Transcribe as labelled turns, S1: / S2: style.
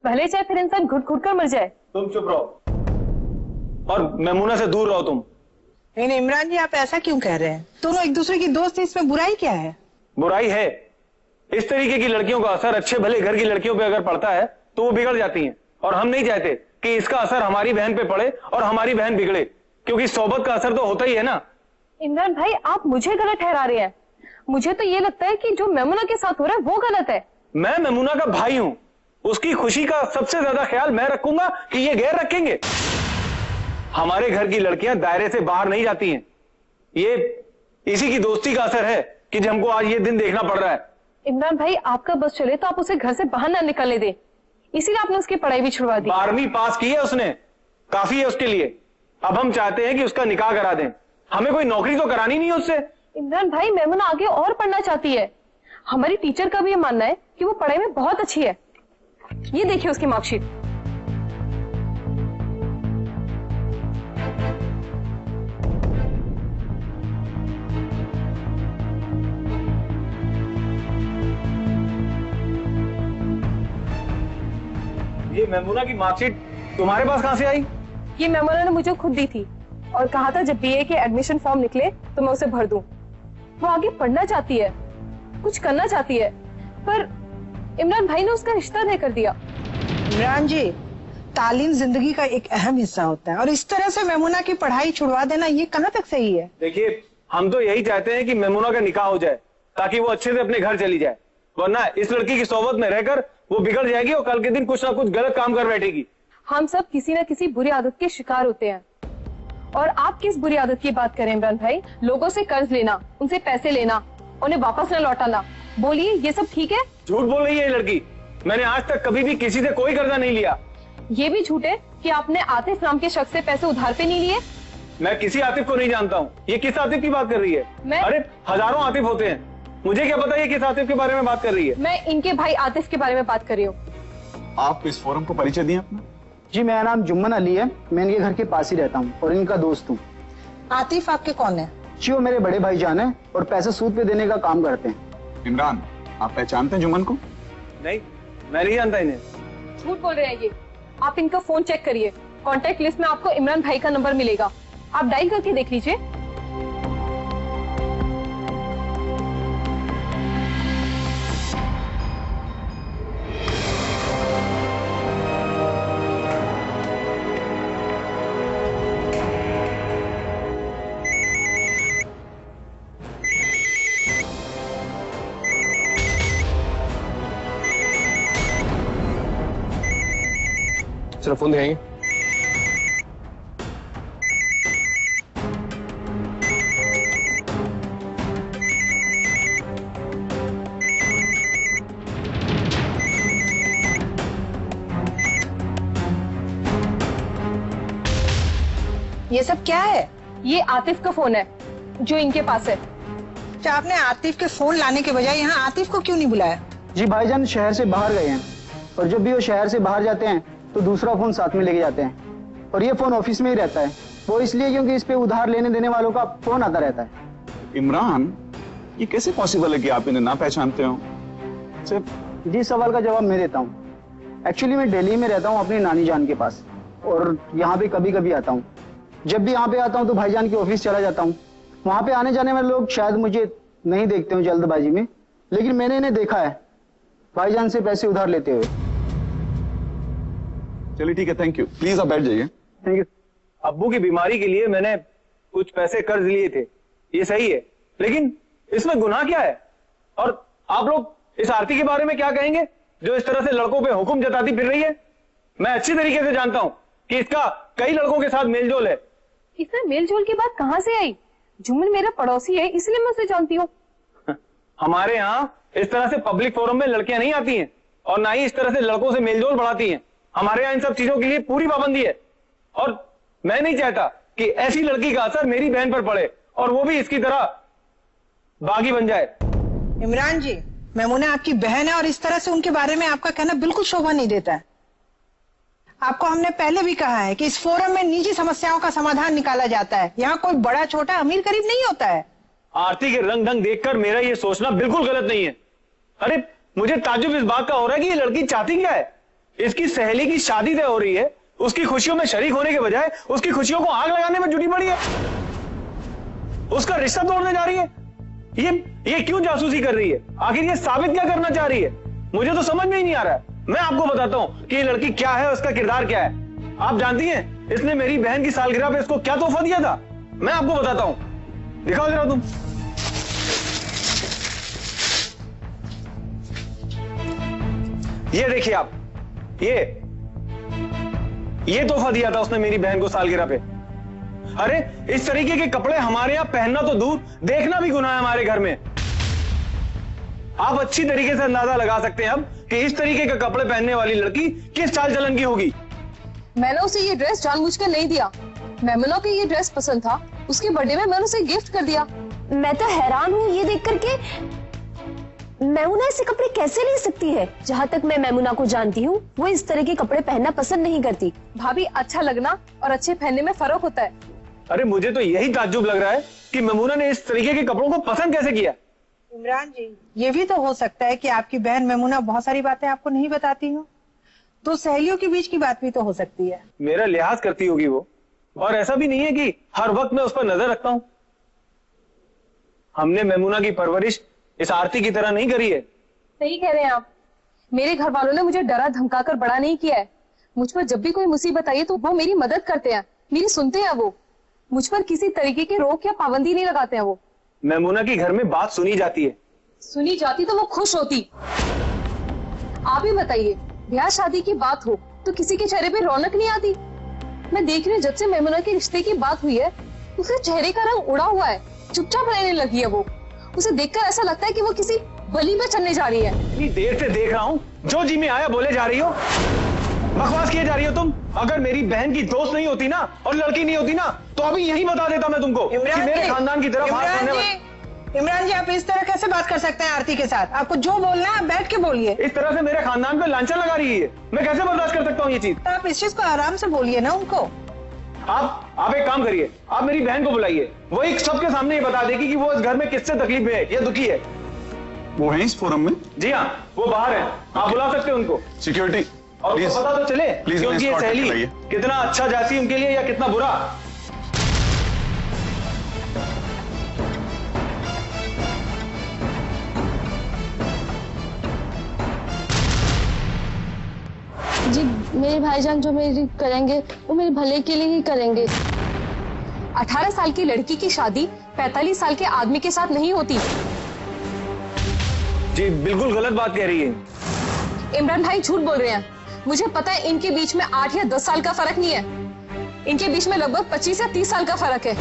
S1: भले चाहे फिर इंसान घुट घुट कर मर जाए।
S2: तुम चुप रहो और मेमुना से दूर रहो तुम।
S3: नहीं इमरान जी, आप ऐसा क्यों कह रहे हैं? दोनों एक दूसरे की दोस्त हैं, इसमें बुराई क्या है?
S2: बुराई है। इस तरीके की लड़कियों का असर अच्छे भले घर की लड़कियों पे अगर पड़ता है तो वो बिगड़ जाती हैं, और हम नहीं चाहते कि इसका असर हमारी बहन पे पड़े और हमारी बहन बिगड़े, क्योंकि सोबत का असर तो होता ही है ना।
S1: इमरान भाई, आप मुझे गलत ठहरा रहे हैं। मुझे तो ये लगता है कि जो मेमुना के साथ हो रहा है वो गलत है।
S2: मैं मेमुना का भाई हूं, उसकी खुशी का सबसे ज्यादा ख्याल मैं रखूंगा कि ये गैर रखेंगे। हमारे घर की लड़कियां दायरे से बाहर नहीं जाती हैं। ये इसी की दोस्ती का असर है कि हमको आज ये दिन देखना पड़ रहा है।
S1: इमरान भाई, आपका बस चले तो आप उसे घर से बाहर ना निकलने दें, इसीलिए आपने उसकी पढ़ाई भी छुड़वा दी।
S2: 12वीं पास की है उसने, काफी है उसके लिए। अब हम चाहते हैं कि उसका निकाह करा दें। हमें कोई नौकरी तो करानी नहीं है उससे।
S1: इमरान भाई, मेमुना आगे और पढ़ना चाहती है। हमारी टीचर का भी ये मानना है कि वो पढ़ाई में बहुत अच्छी है। ये देखिए उसकी मार्कशीट।
S2: ये मेमुना की मार्कशीट तुम्हारे पास कहां से आई?
S1: ये मेमुना ने मुझे खुद दी थी और कहा था जब बीए के एडमिशन फॉर्म निकले तो मैं उसे भर दूं। वो आगे पढ़ना चाहती है, कुछ करना चाहती है, पर इमरान भाई ने उसका रिश्ता तय कर दिया।
S3: इमरान जी, तालीम जिंदगी का एक अहम हिस्सा होता है और इस तरह से मेमुना की पढ़ाई छुड़वा देना ये कहाँ तक सही है?
S2: देखिए, हम तो यही चाहते हैं कि मेमुना का निकाह हो जाए ताकि वो अच्छे से अपने घर चली जाए, वरना इस लड़की की सोबत में रहकर वो बिगड़ जाएगी और कल के दिन कुछ ना कुछ गलत काम कर बैठेगी।
S1: हम सब किसी न किसी बुरी आदत के शिकार होते हैं। और आप किस बुरी आदत की बात करें इमरान भाई? लोगों से कर्ज लेना, उनसे पैसे लेना, उन्हें वापस न लौटाना, बोलिए ये सब ठीक है?
S2: झूठ बोल रही है ये लड़की। मैंने आज तक कभी भी किसी से कोई कर्जा नहीं लिया।
S1: ये भी झूठ है कि आपने आतिफ नाम के शख्स से पैसे उधार पे नहीं लिए।
S2: मैं किसी आतिफ को नहीं जानता हूँ। ये किस आतिफ की बात कर रही है? अरे हजारों आतिफ होते हैं, मुझे क्या पता ये किस आतिफ के बारे में बात कर रही है।
S1: मैं इनके भाई आतिफ के बारे में बात कर रही हूँ।
S4: आप इस फोरम को परिचय दिए अपना?
S5: जी, मेरा नाम जुम्मन अली है, मैं इनके घर के पास ही रहता हूँ और इनका दोस्त हूँ।
S3: आतिफ आपके कौन है?
S5: जी, वो मेरे बड़े भाईजान हैं और पैसे सूद पे देने का काम करते हैं।
S4: इमरान, आप पहचानते हैं जुम्मन को?
S2: नहीं, मैं नहीं जानता इन्हें।
S1: झूठ बोल रहे हैं ये। आप इनका फोन चेक करिए, कॉन्टेक्ट लिस्ट में आपको इमरान भाई का नंबर मिलेगा, आप डायल करके देख लीजिए।
S6: चलो फोन दिखाएंगे।
S3: ये सब क्या है?
S1: ये आतिफ का फोन है जो इनके पास है।
S3: क्या आपने आतिफ के फोन लाने के बजाय यहाँ आतिफ को क्यों नहीं बुलाया?
S5: जी, भाईजान शहर से बाहर गए हैं और जब भी वो शहर से बाहर जाते हैं तो दूसरा फोन साथ में लेके जाते हैं और ये फोन ऑफिस में ही रहता है। वो इसलिए क्योंकि इस पे उधार लेने देने वालों का फोन आता रहता है।
S4: इमरान, ये कैसे पॉसिबल है कि आप इन्हें ना पहचानते हो?
S5: सिर्फ जी, सवाल का जवाब मैं देता हूँ। एक्चुअली मैं दिल्ली में रहता हूँ अपनी नानी जान के पास और यहाँ पे कभी कभी आता हूँ। जब भी यहाँ पे आता हूँ तो भाईजान के ऑफिस चला जाता हूँ। वहाँ पे आने जाने वाले लोग शायद मुझे नहीं देखते हो जल्दबाजी में, लेकिन मैंने इन्हें देखा है भाईजान से पैसे उधार लेते हुए।
S4: चलिए ठीक है, थैंक यू। प्लीज आप बैठ जाइए।
S5: Thank you.
S2: अब्बू की बीमारी के लिए मैंने कुछ पैसे कर्ज लिए थे, ये सही है, लेकिन इसमें गुनाह क्या है? और आप लोग इस आरती के बारे में क्या कहेंगे जो इस तरह से लड़कों पे हुक्म जताती फिर रही है? मैं अच्छी तरीके से जानता हूं कि इसका कई लड़कों के साथ मेलजोल है।
S1: इसमें मेलजोल की बात कहाँ से आई? जुम्मन मेरा पड़ोसी है, इसलिए मैं उसे जानती हूँ।
S2: हमारे यहाँ इस तरह से पब्लिक फोरम में लड़कियां नहीं आती हैं और ना ही इस तरह से लड़कों से मेलजोल बढ़ाती हैं। हमारे यहाँ इन सब चीजों के लिए पूरी पाबंदी है और मैं नहीं चाहता कि ऐसी लड़की का असर मेरी बहन पर पड़े और वो भी इसकी तरह बागी बन जाए।
S3: इमरान जी, मेमुना आपकी बहन है और इस तरह से उनके बारे में आपका कहना बिल्कुल शोभा नहीं देता है। आपको हमने पहले भी कहा है कि इस फोरम में निजी समस्याओं का समाधान निकाला जाता है। यहाँ कोई बड़ा छोटा अमीर गरीब नहीं होता है।
S2: आरती के रंग ढंग देखकर मेरा ये सोचना बिल्कुल गलत नहीं है। अरे मुझे ताज्जुब इस बात का हो रहा है कि ये लड़की चाहती क्या है? इसकी सहेली की शादी तय हो रही है, उसकी खुशियों में शरीक होने के बजाय उसकी खुशियों को आग लगाने में जुटी पड़ी है। उसका रिश्ता तोड़ने जा रही है। ये क्यों जासूसी कर रही है? आखिर ये साबित क्या करना चाह रही है? मुझे तो समझ में ही नहीं आ रहा है। मैं आपको बताता हूं कि ये लड़की क्या है, उसका किरदार क्या है। आप जानती हैं इसने मेरी बहन की सालगिरह पे इसको क्या तोहफा दिया था? मैं आपको बताता हूं, दिखाओ जरा तुम। ये देखिए आप, ये तोहफा दिया था उसने मेरी बहन को सालगिरह पे। अरे इस तरीके के कपड़े हमारे यहां पहनना तो दूर, देखना भी गुनाह है हमारे घर में। आप अच्छी तरीके से अंदाजा लगा सकते हैं अब कि इस तरीके के कपड़े पहनने वाली लड़की किस चाल चलन की होगी।
S1: मैंने उसे ये ड्रेस जानबूझकर नहीं दिया। मेमुना को ये ड्रेस पसंद था, उसके बर्थडे में मैंने उसे गिफ्ट कर दिया।
S7: मैं तो हैरान हूँ ये देख करके, मेमुना ऐसे कपड़े कैसे ले सकती है? जहाँ तक मैं मेमुना को जानती हूँ, वो इस तरह के कपड़े पहनना पसंद नहीं करती।
S1: भाभी, अच्छा लगना और अच्छे पहनने में फर्क होता है।
S2: अरे मुझे तो यही ताज्जुब लग रहा है कि मेमुना ने इस तरीके के कपड़ों को पसंद कैसे किया।
S3: इमरान जी, ये भी तो हो सकता है कि आपकी बहन मेमुना बहुत सारी बातें आपको नहीं बताती हो, तो सहेलियों के बीच की बात भी तो हो सकती है।
S2: मेरा लिहाज करती होगी वो, और ऐसा भी नहीं है कि हर वक्त मैं उस पर नजर रखता हूं। हमने मेमुना की परवरिश इस आरती की तरह नहीं करी है।
S1: सही कह रहे हैं आप। मेरे घर वालों ने मुझे डरा धमका कर बड़ा नहीं किया है। मुझ पर जब भी कोई मुसीबत आई है तो वो मेरी मदद करते हैं, मेरी सुनते हैं। वो मुझ पर किसी तरीके की रोक या पाबंदी नहीं लगाते हैं। वो
S2: मेमुना की घर में बात सुनी जाती है।
S1: सुनी जाती तो वो खुश होती। आप ही बताइए, ब्याह शादी की बात हो तो किसी के चेहरे पे रौनक नहीं आती। मैं देख रही हूँ जब से मेमुना के रिश्ते की बात हुई है, उसके चेहरे का रंग उड़ा हुआ है, चुपचाप रहने लगी है वो। उसे देखकर ऐसा लगता है कि वो किसी बलि में चलने जा रही है।
S2: इतनी देर से देख रहा हूँ, जो जी में आया बोले जा रही हो, बकवास किए जा रही हो तुम। अगर मेरी बहन की दोस्त नहीं होती ना और लड़की नहीं होती ना, तो अभी यही बता देता मैं तुमको कि मेरे खानदान की तरफ हाथ करने वाले।
S3: इमरान जी, आप इस तरह कैसे बात कर सकते हैं आरती के साथ? आपको जो बोलना है बैठ के बोलिए।
S2: इस तरह से मेरे खानदान पे लांछन लगा रही है, मैं कैसे बर्दाश्त कर सकता हूँ ये चीज?
S3: तो आप इस चीज को आराम से बोलिए ना उनको।
S2: आप एक काम करिए, आप मेरी बहन को बुलाइए, वो एक सबके सामने ये बता देगी कि वो इस घर में किससे तकलीफ में है या दुखी है।
S4: वो है इस फोरम में?
S2: जी हाँ, वो बाहर है, आप बुला सकते हैं उनको।
S4: सिक्योरिटी
S2: और
S4: प्लीज,
S2: पता तो चले
S4: प्लीज
S2: कि उनकी ये सहेली कितना अच्छा जाती उनके लिए या कितना बुरा।
S7: जी, मेरे भाईजान जो मेरी करेंगे वो मेरे भले के लिए ही करेंगे।
S1: 18 साल की लड़की की शादी 45 साल के आदमी के साथ नहीं होती।
S2: जी बिल्कुल गलत बात कह रही है।
S1: इमरान भाई झूठ बोल रहे हैं। मुझे पता है इनके बीच में 8 या 10 साल का फर्क नहीं है, इनके बीच में लगभग 25 या 30 साल का फर्क है।